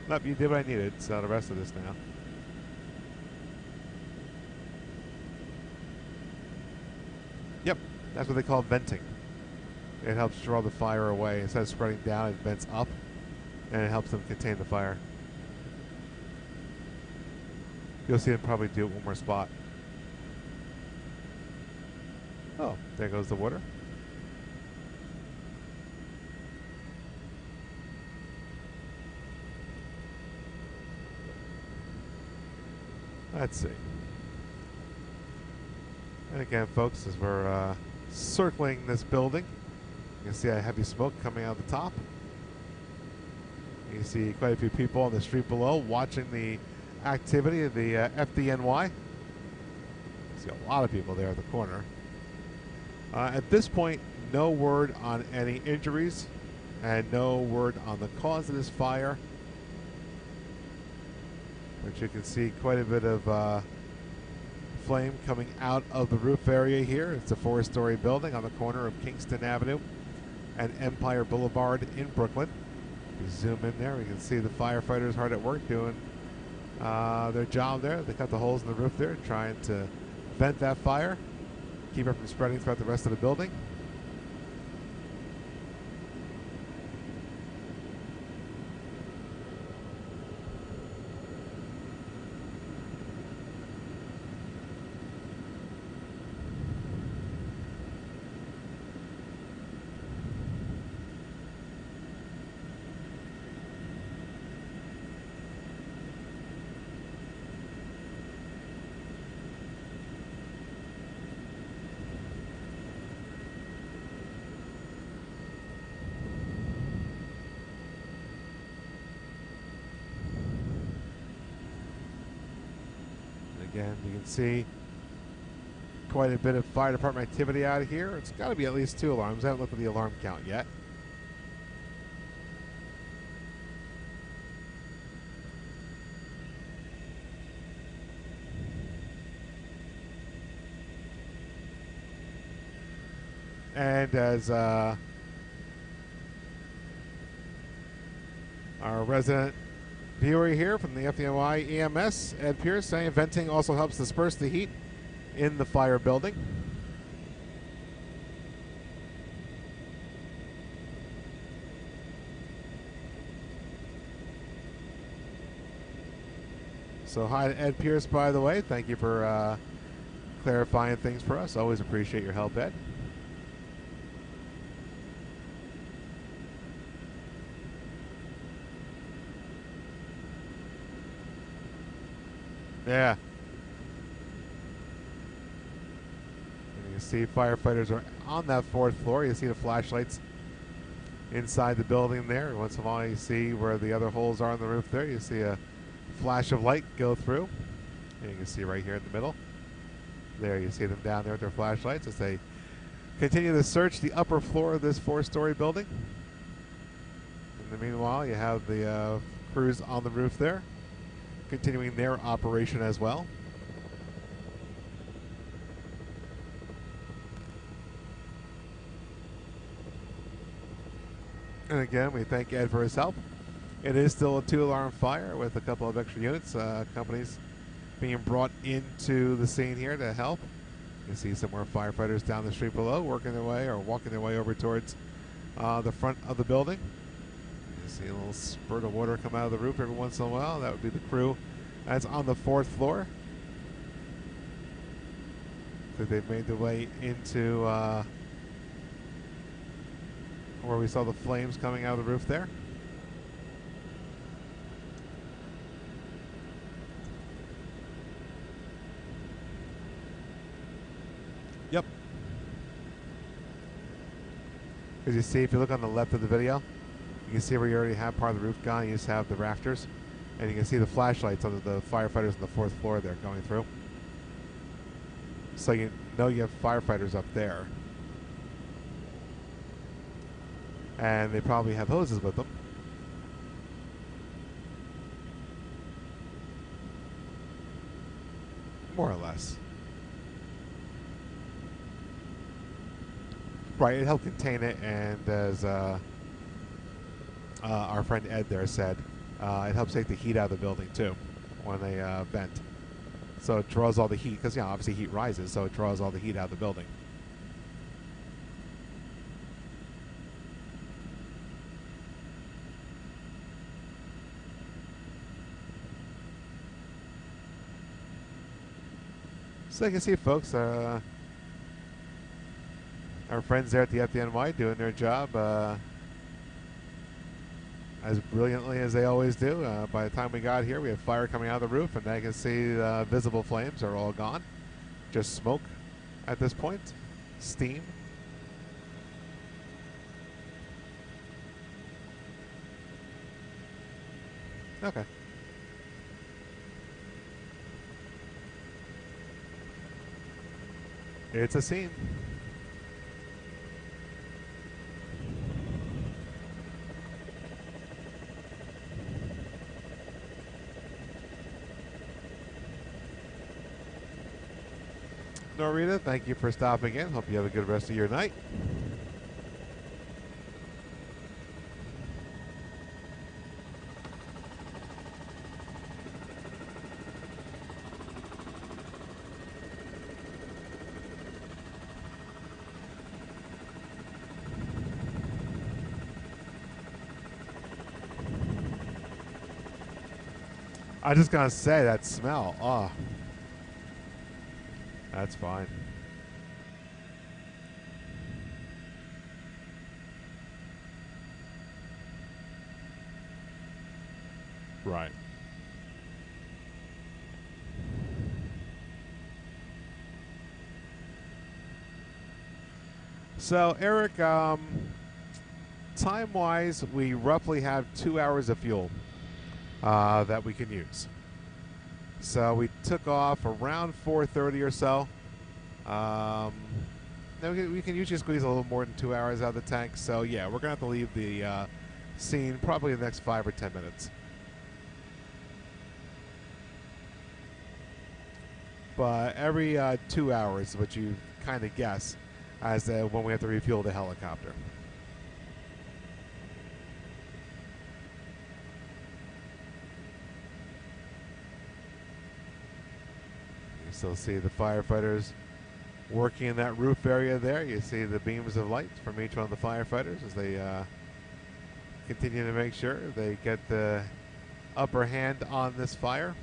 Nope, you did what I needed, so the rest of this now. Yep, that's what they call venting. It helps draw the fire away. Instead of spreading down, it vents up, and it helps them contain the fire. You'll see them probably do it one more spot. Oh, there goes the water. Let's see. And again, folks, as we're circling this building, you can see a heavy smoke coming out the top. You can see quite a few people on the street below watching the activity of the FDNY. You see a lot of people there at the corner. At this point, no word on any injuries and no word on the cause of this fire. But you can see quite a bit of flame coming out of the roof area here. It's a 4-story building on the corner of Kingston Avenue and Empire Boulevard in Brooklyn. If you zoom in there, we can see the firefighters hard at work doing their job there. They cut the holes in the roof there, trying to vent that fire, keep it from spreading throughout the rest of the building. Again, you can see quite a bit of fire department activity out of here. It's got to be at least 2 alarms. I haven't looked at the alarm count yet. And as our resident viewer here from the FDNY EMS, Ed Pierce, saying venting also helps disperse the heat in the fire building. So hi to Ed Pierce, by the way. Thank you for clarifying things for us. Always appreciate your help, Ed. Yeah. And you can see firefighters are on that 4th floor. You see the flashlights inside the building there. Once in a while you see where the other holes are on the roof there. You see a flash of light go through. And you can see right here in the middle. There you see them down there with their flashlights as they continue to search the upper floor of this 4-story building. In the meanwhile, you have the crews on the roof there, continuing their operation as well. And again, we thank Ed for his help. It is still a 2-alarm fire with a couple of extra units, companies being brought into the scene here to help. You can see some more firefighters down the street below working their way or walking their way over towards the front of the building. You see a little spurt of water come out of the roof every once in a while. That would be the crew that's on the 4th floor. So they've made their way into where we saw the flames coming out of the roof there. Yep. As you see, if you look on the left of the video, you can see where you already have part of the roof gone. You just have the rafters. And you can see the flashlights under the firefighters on the 4th floor there going through. So you know you have firefighters up there. And they probably have hoses with them. More or less. Right, it helped contain it, and as our friend Ed there said, it helps take the heat out of the building too when they vent. So it draws all the heat, because obviously heat rises, so it draws all the heat out of the building. So you can see, folks, our friends there at the FDNY doing their job as brilliantly as they always do. By the time we got here, we have fire coming out of the roof, and I can see the visible flames are all gone. Just smoke at this point. Steam. Okay. It's a scene. Norita, thank you for stopping in. Hope you have a good rest of your night. I just gotta say, that smell, oh. That's fine. Right. So, Eric, time-wise, we roughly have 2 hours of fuel that we can use. So we took off around 4:30 or so. We can usually squeeze a little more than 2 hours out of the tank. So yeah, we're gonna have to leave the scene probably in the next 5 or 10 minutes. But every 2 hours is what you kind of guess as when we have to refuel the helicopter. Still see the firefighters working in that roof area there. You see the beams of light from each one of the firefighters as they continue to make sure they get the upper hand on this fire.